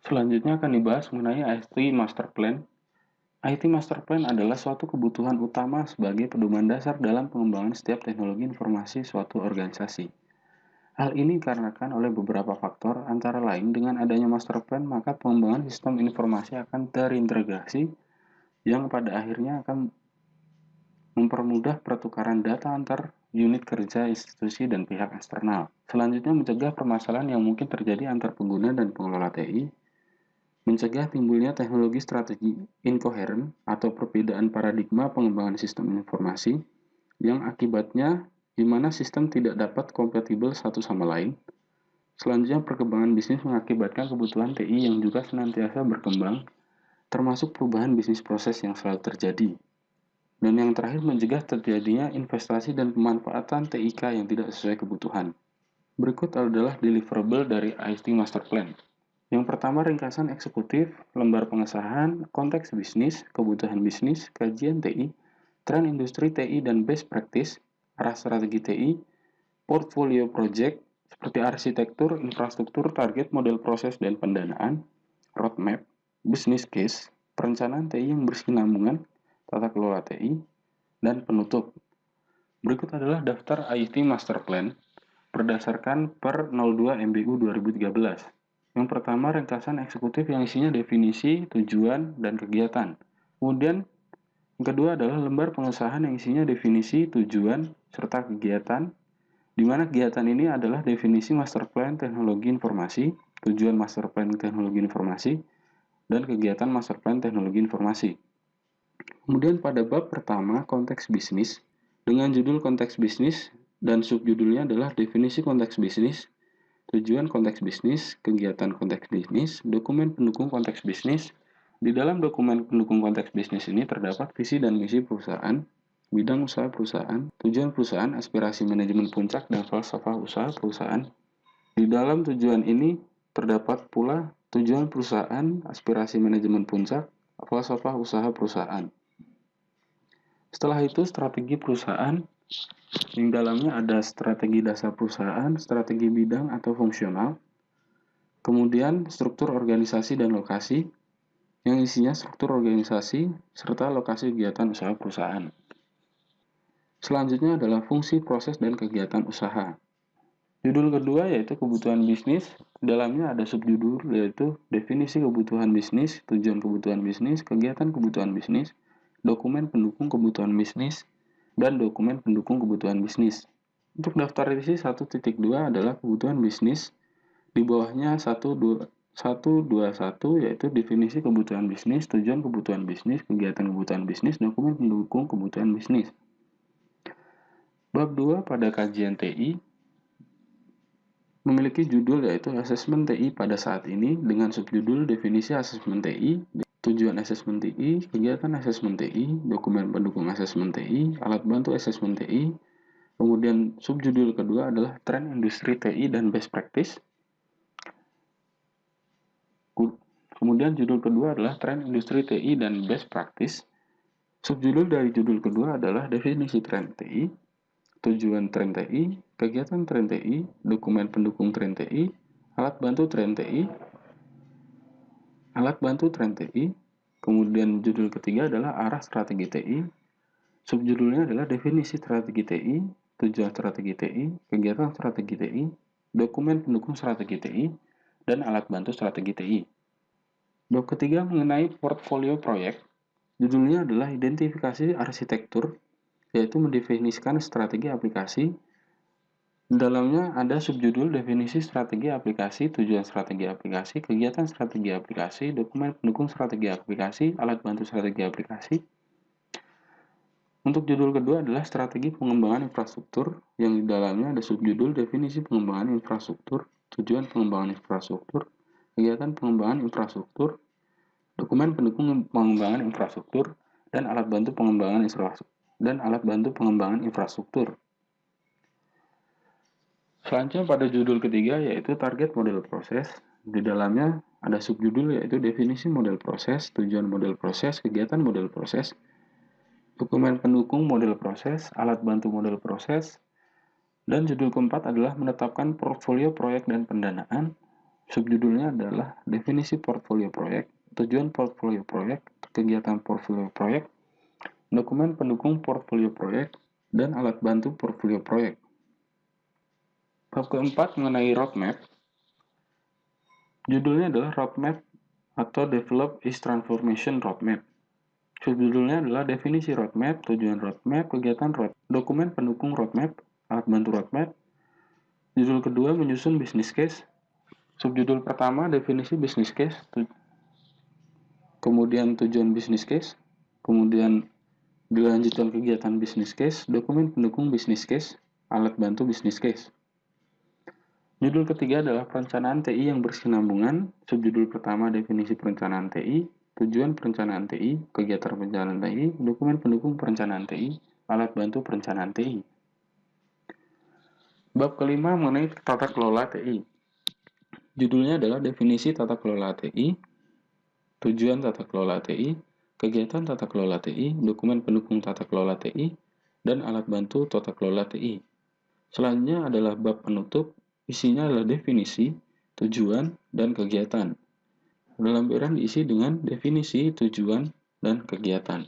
Selanjutnya akan dibahas mengenai IT Master Plan. IT Master Plan adalah suatu kebutuhan utama sebagai pedoman dasar dalam pengembangan setiap teknologi informasi suatu organisasi. Hal ini dikarenakan oleh beberapa faktor, antara lain dengan adanya master plan, maka pengembangan sistem informasi akan terintegrasi yang pada akhirnya akan mempermudah pertukaran data antar unit kerja, institusi, dan pihak eksternal. Selanjutnya, mencegah permasalahan yang mungkin terjadi antar pengguna dan pengelola TI, mencegah timbulnya teknologi strategi inkoheren atau perbedaan paradigma pengembangan sistem informasi yang akibatnya di mana sistem tidak dapat kompatibel satu sama lain. Selanjutnya, perkembangan bisnis mengakibatkan kebutuhan TI yang juga senantiasa berkembang, termasuk perubahan bisnis proses yang selalu terjadi. Dan yang terakhir, mencegah terjadinya investasi dan pemanfaatan TIK yang tidak sesuai kebutuhan. Berikut adalah deliverable dari IT Master Plan. Yang pertama, ringkasan eksekutif, lembar pengesahan, konteks bisnis, kebutuhan bisnis, kajian TI, tren industri TI dan best practice, arah strategi TI, portfolio project, seperti arsitektur, infrastruktur, target, model proses, dan pendanaan, roadmap, business case, perencanaan TI yang berkesinambungan, tata kelola TI, dan penutup. Berikut adalah daftar IT Master Plan berdasarkan per 02 MBU 2013. Yang pertama, ringkasan eksekutif yang isinya definisi, tujuan, dan kegiatan. Kemudian, yang kedua adalah lembar pengesahan yang isinya definisi, tujuan, serta kegiatan, di mana kegiatan ini adalah definisi master plan teknologi informasi, tujuan master plan teknologi informasi, dan kegiatan master plan teknologi informasi. Kemudian pada bab pertama, konteks bisnis, dengan judul konteks bisnis dan subjudulnya adalah definisi konteks bisnis, tujuan konteks bisnis, kegiatan konteks bisnis, dokumen pendukung konteks bisnis. Di dalam dokumen pendukung konteks bisnis ini terdapat visi dan misi perusahaan, bidang usaha perusahaan, tujuan perusahaan, aspirasi manajemen puncak, dan falsafah usaha perusahaan. Di dalam tujuan ini terdapat pula tujuan perusahaan, aspirasi manajemen puncak, falsafah usaha perusahaan. Setelah itu, strategi perusahaan, yang dalamnya ada strategi dasar perusahaan, strategi bidang atau fungsional, kemudian struktur organisasi dan lokasi, yang isinya struktur organisasi serta lokasi kegiatan usaha perusahaan. Selanjutnya adalah fungsi, proses, dan kegiatan usaha. Judul kedua yaitu kebutuhan bisnis, dalamnya ada subjudul yaitu definisi kebutuhan bisnis, tujuan kebutuhan bisnis, kegiatan kebutuhan bisnis, dokumen pendukung kebutuhan bisnis, dan dokumen pendukung kebutuhan bisnis. Untuk daftar isi 1.2 adalah kebutuhan bisnis, di bawahnya 121 yaitu definisi kebutuhan bisnis, tujuan kebutuhan bisnis, kegiatan kebutuhan bisnis, dokumen pendukung kebutuhan bisnis. Bab 2 pada kajian TI memiliki judul yaitu asesmen TI pada saat ini dengan subjudul definisi asesmen TI, tujuan asesmen TI, kegiatan asesmen TI, dokumen pendukung asesmen TI, alat bantu asesmen TI. Kemudian subjudul kedua adalah tren industri TI dan best practice. Kemudian judul kedua adalah tren industri TI dan best practice. Subjudul dari judul kedua adalah definisi tren TI, tujuan tren TI, kegiatan tren TI, dokumen pendukung tren TI, alat bantu tren TI, alat bantu tren TI. Kemudian judul ketiga adalah arah strategi TI. Subjudulnya adalah definisi strategi TI, tujuan strategi TI, kegiatan strategi TI, dokumen pendukung strategi TI, dan alat bantu strategi TI. Bab ketiga mengenai portfolio proyek. Judulnya adalah identifikasi arsitektur, yaitu mendefinisikan strategi aplikasi. Dalamnya ada subjudul definisi strategi aplikasi, tujuan strategi aplikasi, kegiatan strategi aplikasi, dokumen pendukung strategi aplikasi, alat bantu strategi aplikasi. Untuk judul kedua adalah strategi pengembangan infrastruktur, yang di dalamnya ada subjudul definisi pengembangan infrastruktur, tujuan pengembangan infrastruktur, kegiatan pengembangan infrastruktur, dokumen pendukung pengembangan infrastruktur, dan alat bantu pengembangan infrastruktur. Selanjutnya pada judul ketiga yaitu target model proses. Di dalamnya ada subjudul yaitu definisi model proses, tujuan model proses, kegiatan model proses, dokumen pendukung model proses, alat bantu model proses, dan judul keempat adalah menetapkan portfolio proyek dan pendanaan. Subjudulnya adalah definisi portfolio proyek, tujuan portfolio proyek, kegiatan portfolio proyek, dokumen pendukung portfolio proyek, dan alat bantu portfolio proyek. Bab keempat mengenai roadmap. Judulnya adalah Roadmap atau Develop is Transformation Roadmap. Subjudulnya adalah definisi roadmap, tujuan roadmap, kegiatan roadmap, dokumen pendukung roadmap, alat bantu roadmap. Judul kedua menyusun business case. Subjudul pertama definisi business case, kemudian tujuan business case, kemudian dilanjutkan kegiatan business case, dokumen pendukung business case, alat bantu business case. Judul ketiga adalah perencanaan TI yang berkesinambungan. Subjudul pertama definisi perencanaan TI, tujuan perencanaan TI, kegiatan perencanaan TI, dokumen pendukung perencanaan TI, alat bantu perencanaan TI. Bab kelima mengenai tata kelola TI. Judulnya adalah definisi tata kelola TI, tujuan tata kelola TI, kegiatan tata kelola TI, dokumen pendukung tata kelola TI, dan alat bantu tata kelola TI. Selanjutnya adalah bab penutup, isinya adalah definisi, tujuan, dan kegiatan. Dalam lembaran diisi dengan definisi, tujuan, dan kegiatan.